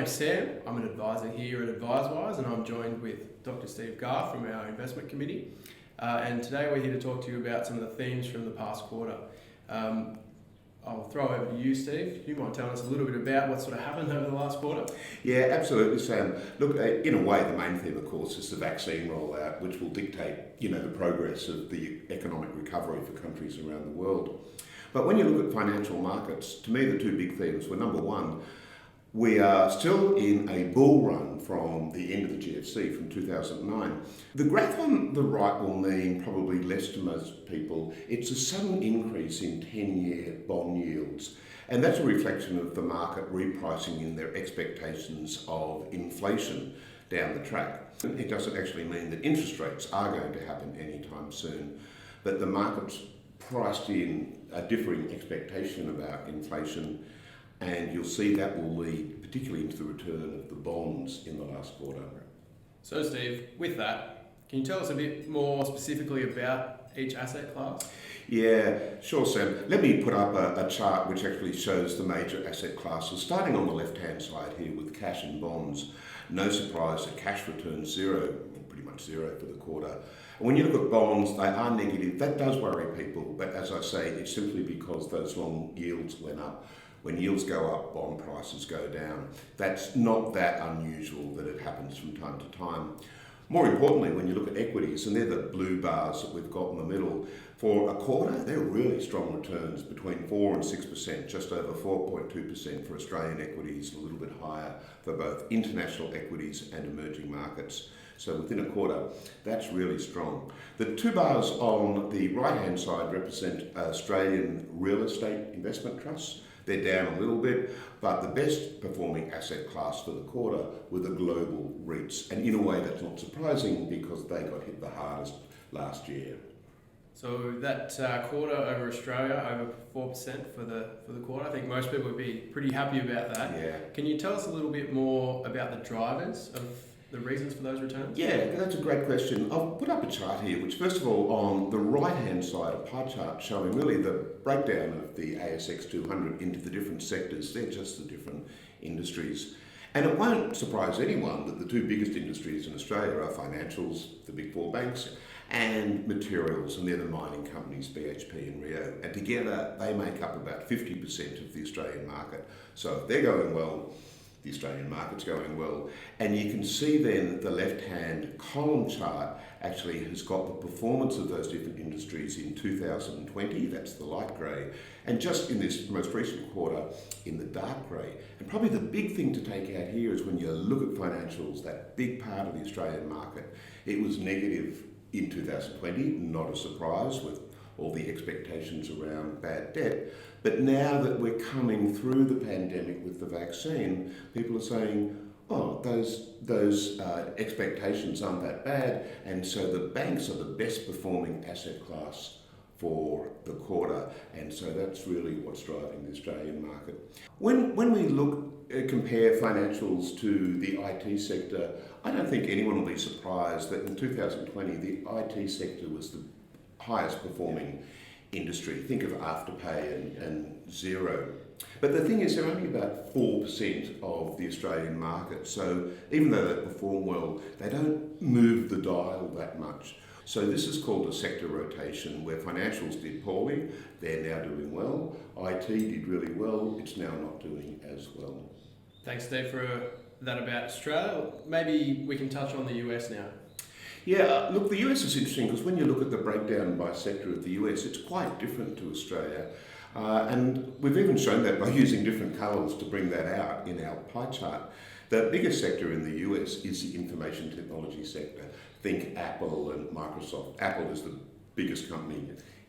name's Sam. I'm an advisor here at AdviseWise, and I'm joined with Dr Steve Garth from our investment committee. And today we're here to talk to you about some of the themes from the past quarter. I'll throw over to you, Steve. Do you mind telling us a little bit about what sort of happened over the last quarter? Yeah, absolutely, Sam. Look, in a way, the main theme, of course, is the vaccine rollout, which will dictate, the progress of the economic recovery for countries around the world. But when you look at financial markets, to me, the two big themes were, number one, we are still in a bull run from the end of the GFC from 2009. The graph on the right will mean probably less to most people. It's a sudden increase in 10-year bond yields. And that's a reflection of the market repricing in their expectations of inflation down the track. It doesn't actually mean that interest rates are going to happen anytime soon, but the market's priced in a differing expectation about inflation, and you'll see that will lead particularly into the return of the bonds in the last quarter. So Steve, with that, can you tell us a bit more specifically about each asset class? Yeah, sure, Sam. Let me put up a chart which actually shows the major asset classes, starting on the left-hand side here with cash and bonds. No surprise that cash returns zero, pretty much zero for the quarter. And when you look at bonds, they are negative. That does worry people, but as I say, it's simply because those long yields went up. When yields go up, bond prices go down. That's not that unusual that it happens from time to time. More importantly, when you look at equities, and they're the blue bars that we've got in the middle, for a quarter, they're really strong returns, between 4 and 6%, just over 4.2% for Australian equities, and a little bit higher for both international equities and emerging markets. So within a quarter, that's really strong. The two bars on the right-hand side represent Australian real estate investment trusts. They're down a little bit, but the best performing asset class for the quarter were the global REITs. And in a way, that's not surprising because they got hit the hardest last year. So that quarter over Australia, over 4% for the quarter. I think most people would be pretty happy about that. Yeah. Can you tell us a little bit more about the drivers of the reasons for those returns? Yeah, that's a great question. I'll put up a chart here, which first of all, on the right-hand side, a pie chart showing really the breakdown of the ASX 200 into the different sectors. They're just the different industries. And it won't surprise anyone that the two biggest industries in Australia are financials, the big four banks, and materials, and they're the mining companies, BHP and Rio. And together, they make up about 50% of the Australian market. So if they're going well, the Australian market's going well. And you can see then the left-hand column chart actually has got the performance of those different industries in 2020, that's the light grey, and just in this most recent quarter in the dark grey. And probably the big thing to take out here is when you look at financials, that big part of the Australian market, it was negative in 2020, not a surprise with all the expectations around bad debt. But now that we're coming through the pandemic with the vaccine, people are saying, oh, those expectations aren't that bad, and so the banks are the best performing asset class for the quarter, and so that's really what's driving the Australian market. When we compare financials to the IT sector, I don't think anyone will be surprised that in 2020 the IT sector was the highest performing industry. Think of Afterpay and Xero. But the thing is, they're only about 4% of the Australian market. So even though they perform well, they don't move the dial that much. So this is called a sector rotation, where financials did poorly, they're now doing well. IT did really well, it's now not doing as well. Thanks, Steve, for that about Australia. Maybe we can touch on the US now. Yeah, look, the US is interesting because when you look at the breakdown by sector of the US, it's quite different to Australia. And we've even shown that by using different colours to bring that out in our pie chart. The biggest sector in the US is the information technology sector. Think Apple and Microsoft. Apple is the biggest company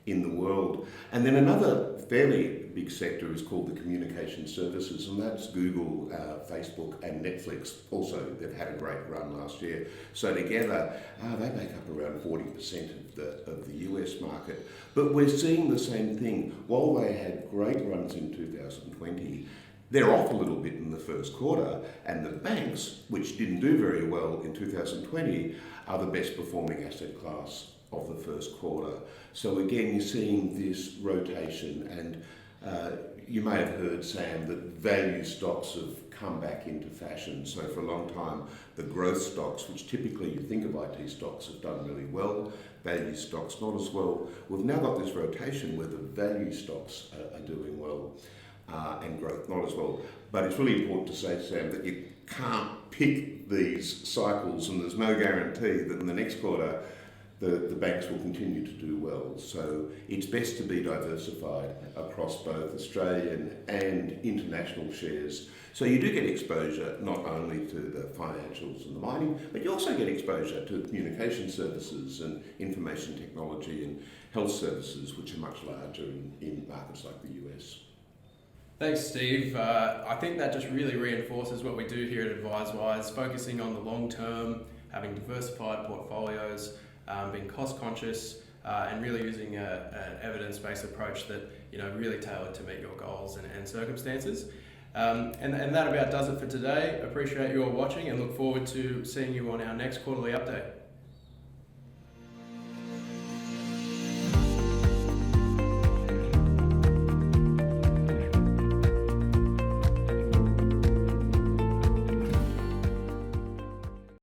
in the world. And then another fairly big sector is called the communication services, and that's Google, Facebook and Netflix. Also, they've had a great run last year. So together, they make up around 40% of the US market. But we're seeing the same thing. While they had great runs in 2020, they're off a little bit in the first quarter, and the banks, which didn't do very well in 2020, are the best performing asset class of the first quarter. So again, you're seeing this rotation, and you may have heard, Sam, that value stocks have come back into fashion. So for a long time, the growth stocks, which typically you think of IT stocks, have done really well. Value stocks not as well. We've now got this rotation where the value stocks are doing well and growth not as well. But it's really important to say, Sam, that you can't pick these cycles, and there's no guarantee that in the next quarter the banks will continue to do well. So it's best to be diversified across both Australian and international shares. So you do get exposure not only to the financials and the mining, but you also get exposure to communication services and information technology and health services, which are much larger in markets like the US. Thanks, Steve. I think that just really reinforces what we do here at AdviseWise, focusing on the long term, having diversified portfolios, being cost conscious, and really using an evidence-based approach that really tailored to meet your goals and circumstances. And that about does it for today. Appreciate you all watching and look forward to seeing you on our next quarterly update.